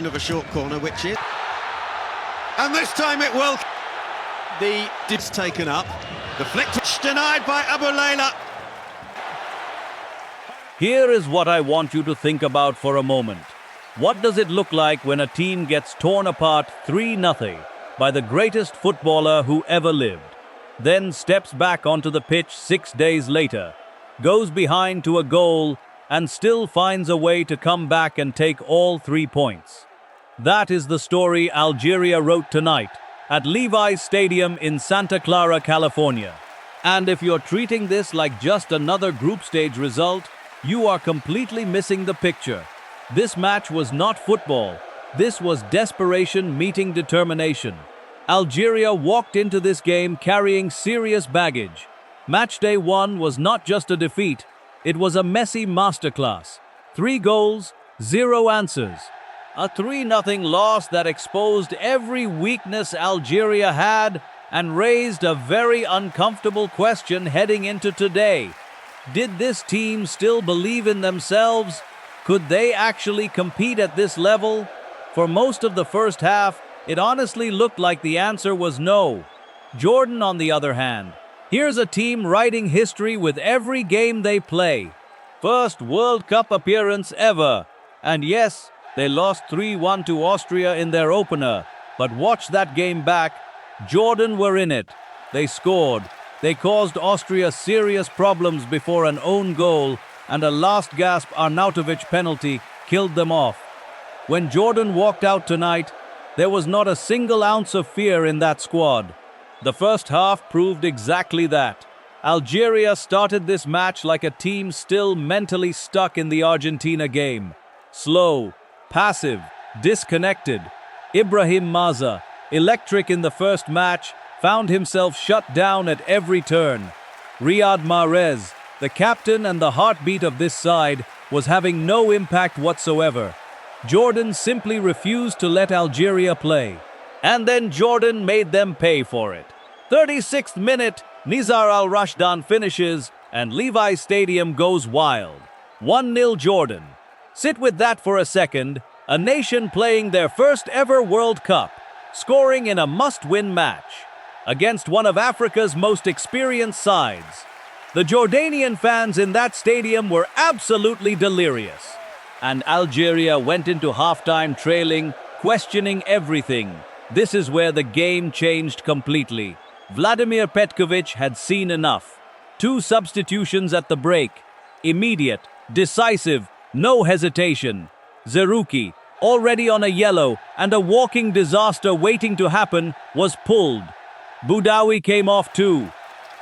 Of a short corner, which is, and this time it will. The dibs taken up, the flick denied by Abu Layla. Here is what I want you to think about for a moment. What does it look like when a team gets torn apart 3-0 by the greatest footballer who ever lived, then steps back onto the pitch 6 days later, goes behind to a goal, and still finds a way to come back and take all 3 points? That is the story Algeria wrote tonight at Levi Stadium in Santa Clara, California. And if you're treating this like just another group stage result, you are completely missing the picture. This match was not football. This was desperation meeting determination. Algeria walked into this game carrying serious baggage. Matchday 1 was not just a defeat, it was a messy masterclass. 3 goals, 0 answers. A 3-0 loss that exposed every weakness Algeria had and raised a very uncomfortable question heading into today. Did this team still believe in themselves? Could they actually compete at this level? For most of the first half, it honestly looked like the answer was no. Jordan, on the other hand, here's a team writing history with every game they play. First World Cup appearance ever. And yes, they lost 3-1 to Austria in their opener, but watch that game back. Jordan were in it. They scored. They caused Austria serious problems before an own goal, and a last-gasp Arnautovic penalty killed them off. When Jordan walked out tonight, there was not a single ounce of fear in that squad. The first half proved exactly that. Algeria started this match like a team still mentally stuck in the Argentina game. Slow, passive, disconnected. Ibrahim Maza, electric in the first match, found himself shut down at every turn. Riyad Mahrez, the captain and the heartbeat of this side, was having no impact whatsoever. Jordan simply refused to let Algeria play. And then Jordan made them pay for it. 36th minute, Nizar Alrashdan finishes, and Levi Stadium goes wild. 1-0 Jordan. Sit with that for a second. A nation playing their first ever World Cup, scoring in a must-win match against one of Africa's most experienced sides. The Jordanian fans in that stadium were absolutely delirious. And Algeria went into halftime trailing, questioning everything. This is where the game changed completely. Vladimir Petković had seen enough. 2 substitutions at the break. Immediate, decisive, no hesitation. Zerouki, already on a yellow and a walking disaster waiting to happen, was pulled. Boudaoui came off too.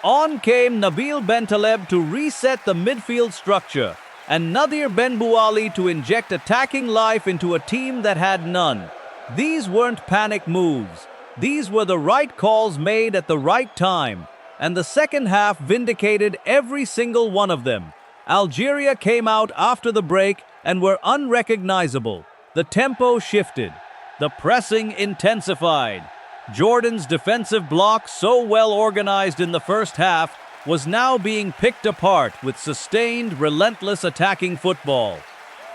On came Nabil Bentaleb to reset the midfield structure, and Nadhir Benbouali to inject attacking life into a team that had none. These weren't panic moves. These were the right calls made at the right time, and the second half vindicated every single one of them. Algeria came out after the break and were unrecognizable. The tempo shifted. The pressing intensified. Jordan's defensive block, so well organized in the first half, was now being picked apart with sustained, relentless attacking football.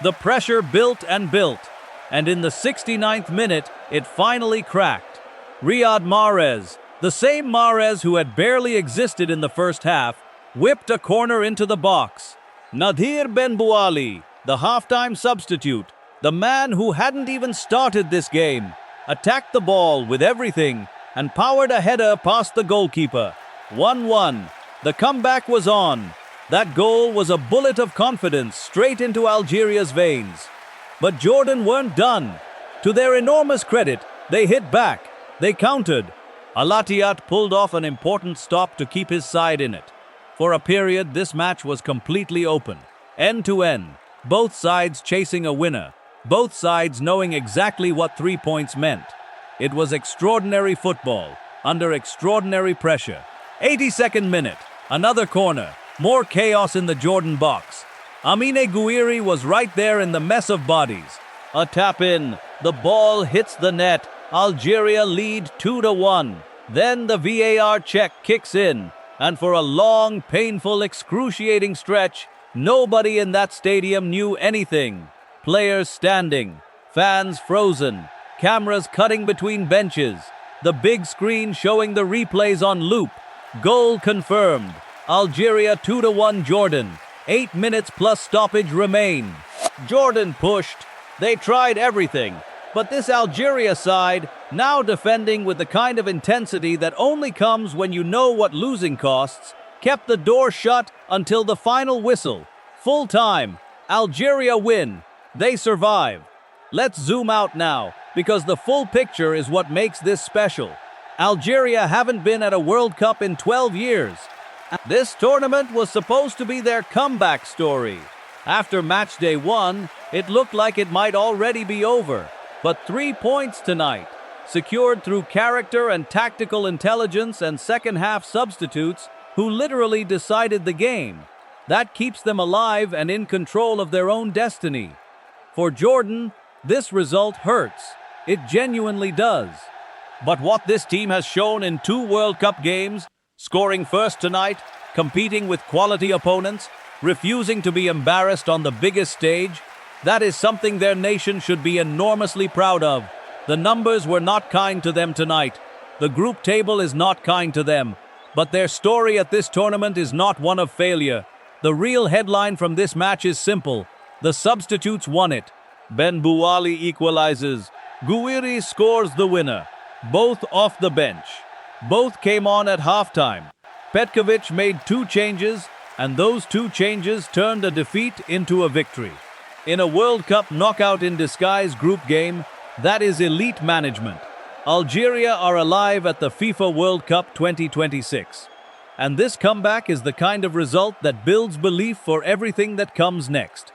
The pressure built and built, and in the 69th minute, it finally cracked. Riyad Mahrez, the same Mahrez who had barely existed in the first half, whipped a corner into the box. Nadhir Benbouali, the halftime substitute, the man who hadn't even started this game, attacked the ball with everything and powered a header past the goalkeeper. 1-1. The comeback was on. That goal was a bullet of confidence straight into Algeria's veins. But Jordan weren't done. To their enormous credit, they hit back. They countered. Alatiat pulled off an important stop to keep his side in it. For a period, this match was completely open, end to end, both sides chasing a winner, both sides knowing exactly what 3 points meant. It was extraordinary football, under extraordinary pressure. 82nd minute, another corner, more chaos in the Jordan box. Amine Gouiri was right there in the mess of bodies. A tap in, the ball hits the net, Algeria lead 2-1. Then the VAR check kicks in, and for a long, painful, excruciating stretch, nobody in that stadium knew anything. Players standing, Fans frozen, cameras cutting between benches, the big screen showing the replays on loop. Goal confirmed. Algeria 2-1 Jordan. 8 minutes plus stoppage remain. Jordan pushed. They tried everything. But this Algeria side, now defending with the kind of intensity that only comes when you know what losing costs, kept the door shut until the final whistle. Full time. Algeria win. They survive. Let's zoom out now, because the full picture is what makes this special. Algeria haven't been at a World Cup in 12 years. This tournament was supposed to be their comeback story. After match day 1, it looked like it might already be over. But 3 points tonight, secured through character and tactical intelligence and second-half substitutes who literally decided the game. That keeps them alive and in control of their own destiny. For Jordan, this result hurts. It genuinely does. But what this team has shown in 2 World Cup games, scoring first tonight, competing with quality opponents, refusing to be embarrassed on the biggest stage, that is something their nation should be enormously proud of. The numbers were not kind to them tonight. The group table is not kind to them. But their story at this tournament is not one of failure. The real headline from this match is simple. The substitutes won it. Benbouali equalizes. Gouiri scores the winner. Both off the bench. Both came on at halftime. Petković made 2 changes, and those 2 changes turned a defeat into a victory. In a World Cup knockout in disguise group game, that is elite management. Algeria are alive at the FIFA World Cup 2026. And this comeback is the kind of result that builds belief for everything that comes next.